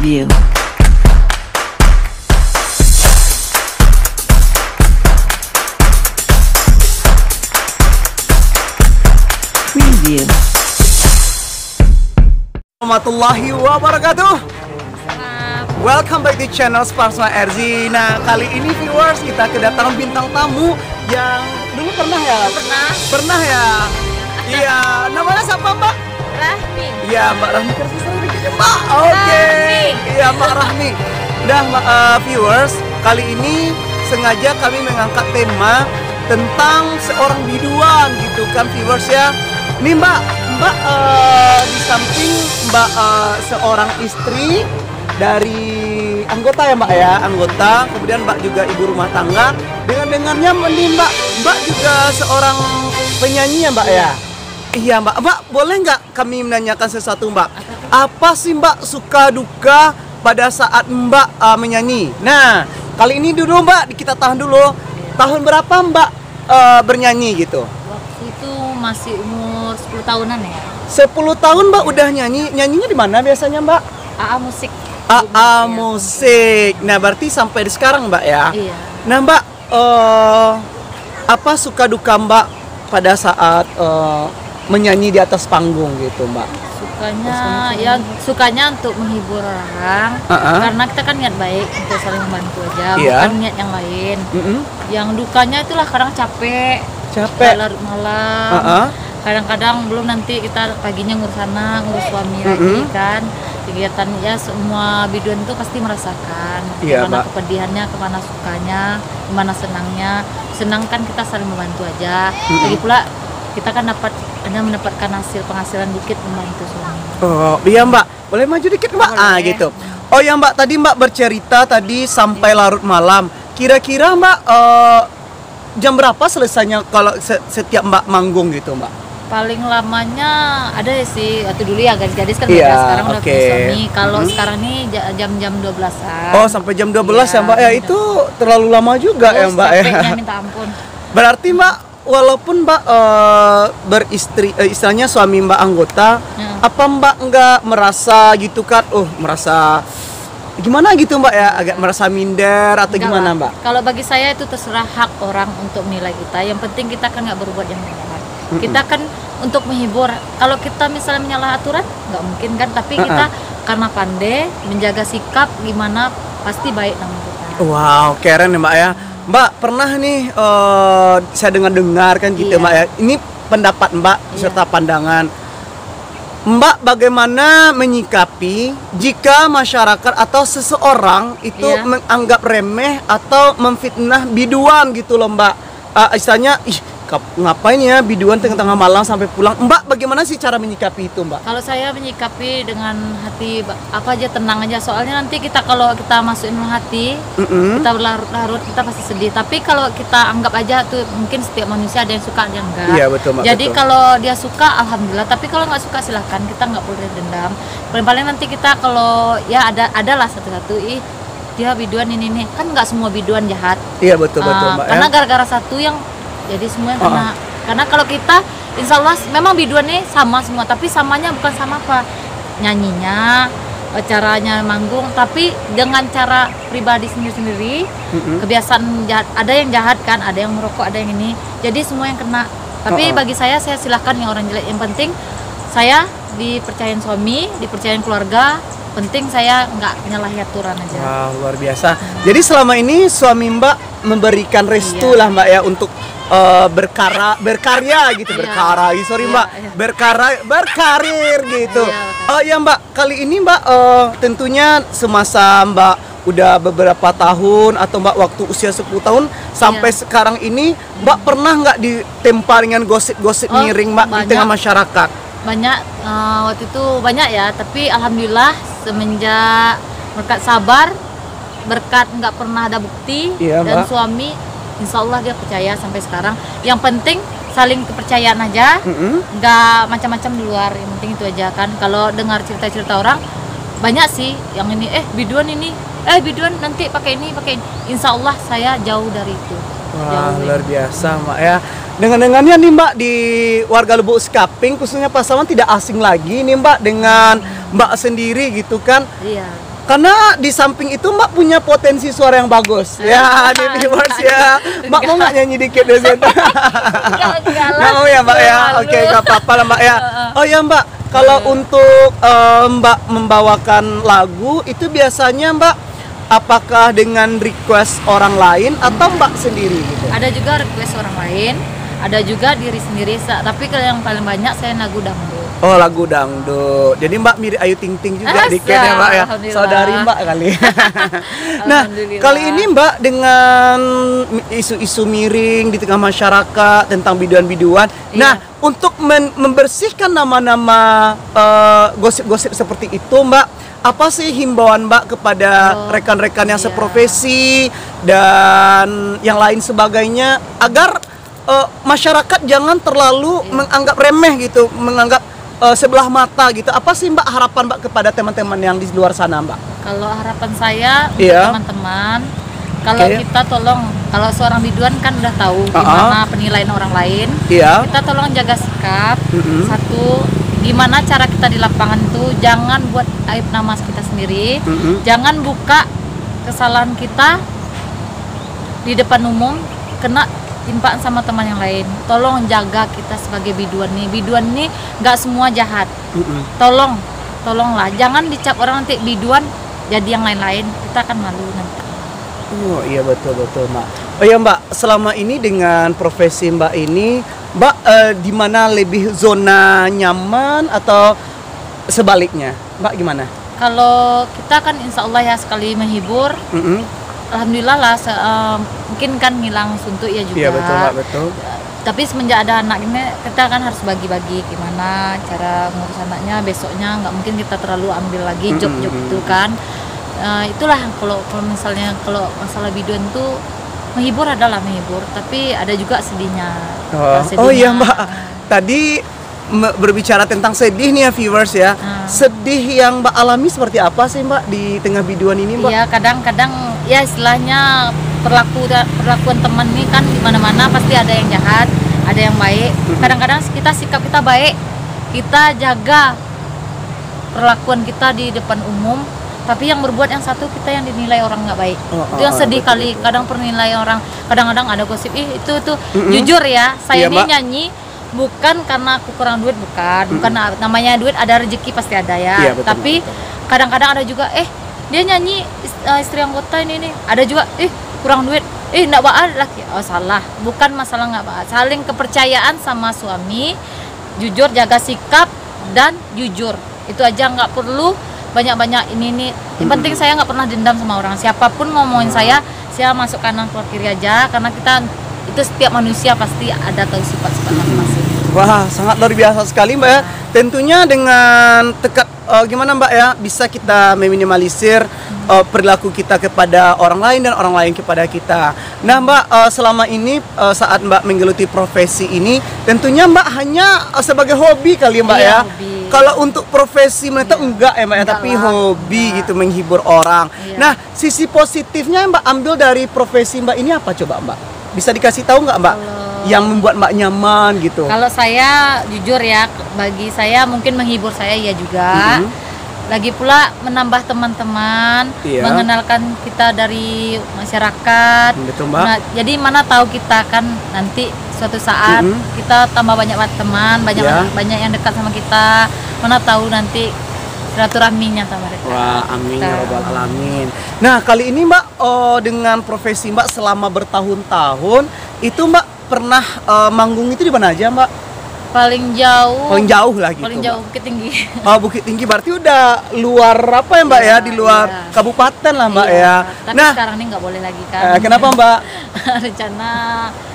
Preview. Preview. Warahmatullahi wabarakatuh. Welcome back di channel Sparsma RZ. Nah, kali ini viewers kita kedatangan bintang tamu yang dulu pernah ya? Pernah ya? Iya, namanya siapa Mbak? Rahmi. Iya, Mbak Rahmi. Kasih salam dikit ya, Mbak. Oke. Iya, Mbak Rahmi. Nah, viewers, kali ini sengaja kami mengangkat tema tentang seorang biduan gitu kan viewers ya. Nih Mbak di samping Mbak seorang istri dari anggota ya Mbak ya, anggota, kemudian Mbak juga ibu rumah tangga. Dengarnya nih Mbak juga seorang penyanyi ya Mbak ya. Iya Mbak, boleh nggak kami menanyakan sesuatu Mbak? Apa sih Mbak suka duka pada saat Mbak menyanyi? Nah, kali ini dulu Mbak, kita tahan dulu. Tahun berapa Mbak bernyanyi gitu? Waktu itu masih umur 10 tahunan ya. 10 tahun Mbak udah nyanyi. Nyanyinya di mana biasanya Mbak? AA Musik. AA Musik. Nah, berarti sampai sekarang Mbak ya? Iya. Nah Mbak, apa suka duka Mbak pada saat menyanyi di atas panggung gitu Mbak? Sukanya untuk menghibur orang. Karena kita kan niat baik untuk saling membantu aja, bukan niat yang lain. Yang dukanya itulah kadang capek larut malam. Kadang-kadang belum nanti kita paginya ngurus anak, ngurus suami lagi kan. Kegiatan ya semua biduan itu pasti merasakan kemana kepedihannya, kemana sukanya, kemana senangnya. Senang kan kita saling membantu aja. Lagi pula kita kan hanya mendapatkan penghasilan dikit membantu suami. Oh iya Mbak, boleh maju dikit Mbak? Gitu. Oh ya Mbak, tadi Mbak bercerita tadi sampai larut malam. Kira-kira Mbak jam berapa selesainya kalau setiap Mbak manggung gitu Mbak? Paling lamanya ada sih, waktu dulu ya gadis-gadis kan sekarang udah punya suami. Kalau sekarang nih jam-jam 12-an. Oh, sampai jam 12 ya Mbak ya, itu terlalu lama juga ya Mbak ya. Capeknya minta ampun. Berarti Mbak, walaupun Mbak beristri, istilahnya suami Mbak anggota, apa Mbak nggak merasa gitu kan? Merasa gimana gitu Mbak ya, agak merasa minder atau enggak gimana Mbak? Kalau bagi saya itu terserah hak orang untuk menilai kita. Yang penting kita kan nggak berbuat yang jahat. Kita kan untuk menghibur. Kalau kita misalnya menyalah aturan, nggak mungkin kan. Tapi kita karena pandai menjaga sikap gimana, pasti baik nama kita. Wow, keren ya Mbak ya. Mbak pernah nih saya dengar kan gitu Mbak ya. Ini pendapat Mbak serta pandangan Mbak, bagaimana menyikapi jika masyarakat atau seseorang itu menganggap remeh atau memfitnah biduan gitu loh Mbak. Istilahnya ngapain ya biduan tengah-tengah malam sampai pulang. Mbak bagaimana sih cara menyikapi itu Mbak? Kalau saya menyikapi dengan hati apa aja, tenang aja. Soalnya nanti kalau kita masukin hati, kita berlarut-larut, kita pasti sedih. Tapi kalau kita anggap aja tuh, mungkin setiap manusia ada yang suka ada yang enggak. Iya, betul, Mbak, jadi kalau dia suka alhamdulillah, tapi kalau nggak suka silahkan, kita nggak boleh dendam. Paling-paling nanti kita kalau ya adalah satu-satu dia biduan ini kan nggak semua biduan jahat. Iya, betul Mbak. Karena gara-gara satu yang jadi semuanya kena. Karena kalau kita insya Allah memang biduan nih sama semua, tapi samanya bukan sama apa nyanyinya, caranya manggung, tapi dengan cara pribadi sendiri-sendiri. Kebiasaan jahat, ada yang jahat kan, ada yang merokok, ada yang ini, jadi semua yang kena. Tapi bagi saya silahkan yang orang jelek, yang penting saya dipercayain suami, dipercayain keluarga. Penting saya nggak nyalahi aturan aja. Wow, luar biasa. Jadi selama ini suami Mbak memberikan restu lah Mbak ya untuk berkarya gitu, Mbak, berkarir gitu. Oh ya Mbak, kali ini Mbak tentunya semasa Mbak udah beberapa tahun atau Mbak waktu usia 10 tahun sampai sekarang ini Mbak pernah nggak ditempa dengan gosip-gosip miring Mbak di tengah masyarakat? Banyak, waktu itu banyak ya, tapi alhamdulillah semenjak berkat sabar, berkat nggak pernah ada bukti, dan suami insya Allah dia percaya sampai sekarang. Yang penting saling kepercayaan aja, nggak macam-macam di luar, yang penting itu aja kan. Kalau dengar cerita-cerita orang banyak sih yang ini biduan nanti pakai ini, insya Allah saya jauh dari itu. Wah, luar biasa Mbak ya. Dengan-dengannya nih Mbak, di warga Lubuk Sekaping khususnya Pasaman tidak asing lagi nih Mbak dengan Mbak sendiri gitu kan. Iya. Karena di samping itu Mbak punya potensi suara yang bagus. Ya, nih viewers ya. Mbak mau nggak nyanyi dikit di situ? Nggak mau ya Mbak ya? Oke, nggak apa-apa lah Mbak ya. Oh ya Mbak, kalau untuk Mbak membawakan lagu itu biasanya Mbak apakah dengan request orang lain atau Mbak sendiri gitu? Ada juga request orang lain, ada juga diri sendiri. Tapi kalau yang paling banyak saya lagu dangdut. Oh, lagu dangdut. Jadi Mbak mirip Ayu Ting Ting juga Asa, dikit ya Mbak ya. Saudari Mbak kali. Nah, kali ini Mbak dengan isu-isu miring di tengah masyarakat tentang biduan-biduan. Iya. Nah, untuk membersihkan nama-nama gosip-gosip seperti itu Mbak, apa sih himbauan Mbak kepada rekan-rekan yang seprofesi dan yang lain sebagainya agar masyarakat jangan terlalu menganggap remeh gitu, menganggap sebelah mata gitu. Apa sih Mbak harapan Mbak kepada teman-teman yang di luar sana Mbak? Kalau harapan saya untuk Iya. teman-teman, kalau kita tolong, kalau seorang biduan kan udah tahu gimana penilaian orang lain. Iya. Kita tolong jaga sikap. Satu, gimana cara kita di lapangan tuh jangan buat aib nama kita sendiri. Jangan buka kesalahan kita di depan umum kena timpaan sama teman yang lain. Tolong jaga kita sebagai biduan nih. Biduan nih nggak semua jahat. Tolonglah. Jangan dicap orang nanti biduan jadi yang lain-lain. Kita akan malu nanti. Oh iya betul Mbak. Oh ya Mbak, selama ini dengan profesi Mbak ini, Mbak di mana lebih zona nyaman atau sebaliknya? Mbak gimana? Kalau kita kan insya Allah ya sekali menghibur. Alhamdulillah lah, mungkin kan ngilang suntuk ya juga. Iya betul Mbak, betul. Tapi semenjak ada anak ini, kita kan harus bagi-bagi gimana cara ngurus anaknya. Besoknya nggak mungkin kita terlalu ambil lagi job-job itu kan. Itulah kalau misalnya kalau masalah biduan tuh menghibur adalah menghibur, tapi ada juga sedihnya. Oh iya Mbak, tadi berbicara tentang sedih nih ya viewers ya. Sedih yang Mbak alami seperti apa sih Mbak di tengah biduan ini Mbak? Iya, kadang-kadang ya istilahnya perlakuan teman nih kan di mana-mana pasti ada yang jahat, ada yang baik. Kadang-kadang sikap kita baik, kita jaga perlakuan kita di depan umum, tapi yang berbuat yang satu kita yang dinilai orang nggak baik. Itu yang sedih kali. Kadang pernilai orang, kadang-kadang ada gosip itu jujur ya, saya ini nyanyi bukan karena aku kurang duit, bukan namanya duit, ada rezeki pasti ada ya. Tapi kadang-kadang ada juga dia nyanyi istri anggota ini ada juga kurang duit, enggak baal laki. Oh salah, bukan masalah nggak baal, saling kepercayaan sama suami, jujur, jaga sikap dan jujur. Itu aja, nggak perlu banyak-banyak ini. Yang penting saya nggak pernah dendam sama orang, siapapun ngomongin saya masuk kanan keluar kiri aja, karena kita itu setiap manusia pasti ada tahu sifat-sifat masing-masing. Wah, sangat luar biasa sekali Mbak ya. Tentunya dengan gimana Mbak ya, bisa kita meminimalisir perilaku kita kepada orang lain dan orang lain kepada kita. Nah Mbak, selama ini saat Mbak menggeluti profesi ini, tentunya Mbak hanya sebagai hobi kali ya Mbak ya. Hobi. Kalau untuk profesi menetap enggak ya Mbak ya, tapi hobi gitu, menghibur orang. Nah, sisi positifnya Mbak ambil dari profesi Mbak ini apa coba Mbak? Bisa dikasih tahu nggak Mbak? Yang membuat Mbak nyaman gitu. Kalau saya jujur ya, bagi saya mungkin menghibur saya ya juga. Lagi pula menambah teman-teman, mengenalkan kita dari masyarakat. Betul Mbak. Nah, jadi mana tahu kita kan nanti suatu saat kita tambah banyak teman, banyak yang dekat sama kita. Mana tahu nanti silaturahminya sama mereka. Wah, amin ya robbal alamin. Nah, kali ini Mbak dengan profesi Mbak selama bertahun-tahun itu Mbak pernah manggung itu di mana aja Mbak? Paling jauh lah gitu. Paling jauh Bukit Tinggi. Oh, Bukit Tinggi berarti udah luar apa ya Mbak ya? Di luar kabupaten lah Mbak ya. Tapi sekarang ini nggak boleh lagi kan. Kenapa Mbak? Rencana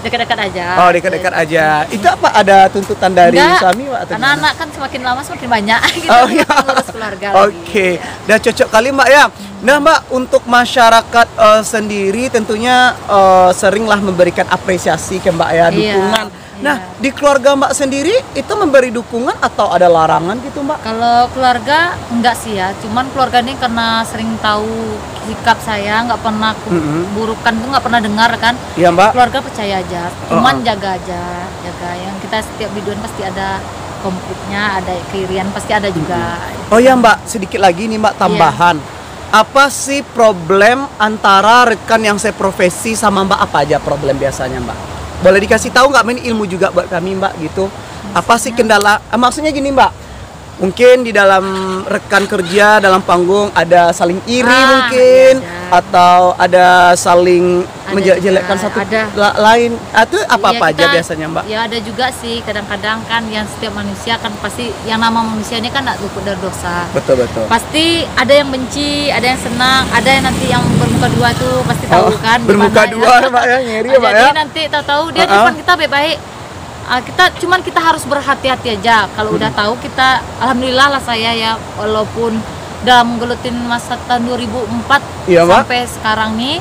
dekat-dekat aja. Oh, dekat-dekat aja. Itu apa, ada tuntutan dari suami Mbak? Karena anak kan semakin lama semakin banyak gitu. Oh iya. Ngurus keluarga. Oke. Udah cocok kali Mbak ya. Nah Mbak, untuk masyarakat sendiri tentunya seringlah memberikan apresiasi ke Mbak ya, dukungan. Nah, di keluarga Mbak sendiri itu memberi dukungan atau ada larangan gitu Mbak? Kalau keluarga enggak sih ya, cuman keluarga ini karena sering tahu sikap saya, nggak pernah burukan tuh nggak pernah dengar kan. Iya Mbak. Keluarga percaya aja, cuman jaga yang kita setiap biduan pasti ada konfliknya, ada keirian pasti ada juga. Oh ya Mbak, sedikit lagi nih Mbak tambahan. apa sih problem antara rekan yang seprofesi sama Mbak? Apa aja problem biasanya Mbak? Boleh dikasih tahu nggak? Ini ilmu juga buat kami Mbak gitu. Apa sih kendala? Maksudnya gini Mbak, mungkin di dalam rekan kerja dalam panggung ada saling iri mungkin, atau ada saling menjelek-jelekkan satu lain, atau apa-apa aja biasanya Mbak? Ya ada juga sih, kadang-kadang kan yang setiap manusia kan pasti yang nama manusia ini kan tidak luput dari dosa. Betul. Pasti ada yang benci, ada yang senang, ada yang nanti yang bermuka dua itu pasti tahu kan. Bermuka dua Mbak ya, ngiri ya Mbak ya. Jadi nanti tahu dia di depan kita baik-baik. Kita harus berhati-hati aja. Kalau udah tahu kita, alhamdulillah lah saya ya, walaupun dalam gelutin masa tahun 2004 sampai sekarang nih,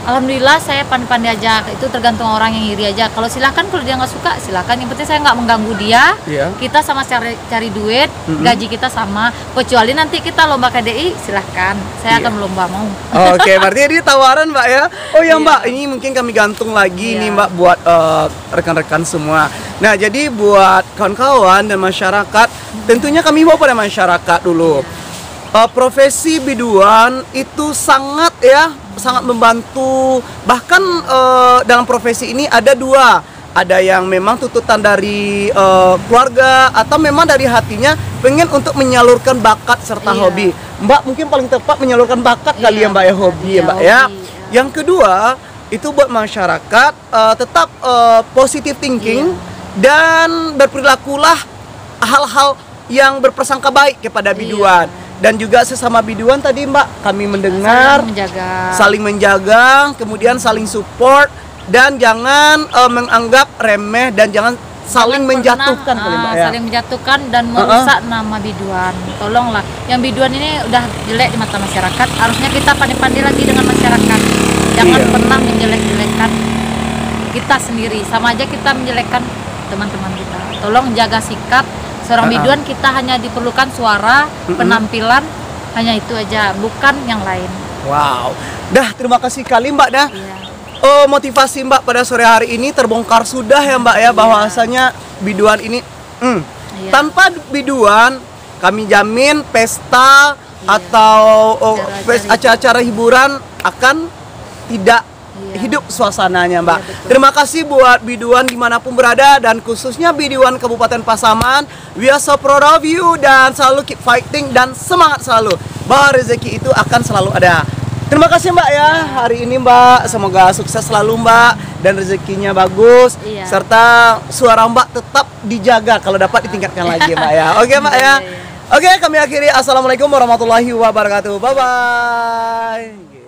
alhamdulillah saya pandai-pandai aja. Itu tergantung orang yang iri aja. Kalau silahkan, kalau dia nggak suka silahkan. Yang penting saya nggak mengganggu dia. Kita sama cari duit, gaji kita sama. Kecuali nanti kita lomba KDI, silahkan. Saya akan lomba mau. Oke, berarti ini tawaran Mbak ya. Oh ya Mbak, ini mungkin kami gantung lagi nih Mbak buat rekan-rekan semua. Nah, jadi buat kawan-kawan dan masyarakat, tentunya kami mau pada masyarakat dulu. Profesi biduan itu sangat membantu. Bahkan dalam profesi ini ada dua. Ada yang memang tuntutan dari keluarga, atau memang dari hatinya pengen untuk menyalurkan bakat serta hobi. Mbak mungkin paling tepat menyalurkan bakat kali ya Mbak ya, hobi ya Mbak ya. Yang kedua itu buat masyarakat tetap positive thinking dan berperilakulah hal-hal yang berprasangka baik kepada biduan. Dan juga sesama biduan tadi Mbak, kami mendengar saling menjaga, kemudian saling support, dan jangan menganggap remeh, dan jangan saling menjatuhkan Mbak ya. Saling menjatuhkan dan merusak nama biduan. Tolonglah, yang biduan ini udah jelek di mata masyarakat, harusnya kita pandai-pandai lagi dengan masyarakat. Jangan pernah menjelek-jelekkan kita sendiri, sama aja kita menjelekkan teman-teman kita. Tolong jaga sikap. Seorang biduan kita hanya diperlukan suara, penampilan, hanya itu aja, bukan yang lain. Wow, terima kasih kali Mbak dah. Motivasi Mbak pada sore hari ini terbongkar sudah ya Mbak ya, bahwasanya biduan ini tanpa biduan kami jamin pesta atau acara-acara hiburan akan tidak hidup suasananya Mbak. Terima kasih buat biduan dimanapun berada, dan khususnya biduan Kabupaten Pasaman. We are so proud of you, dan selalu keep fighting dan semangat selalu bahwa rezeki itu akan selalu ada. Terima kasih Mbak ya hari ini Mbak, semoga sukses selalu Mbak dan rezekinya bagus, serta suara Mbak tetap dijaga, kalau dapat ditingkatkan lagi Mbak ya. Oke Mbak ya. Oke, kami akhiri. Assalamualaikum warahmatullahi wabarakatuh. Bye bye.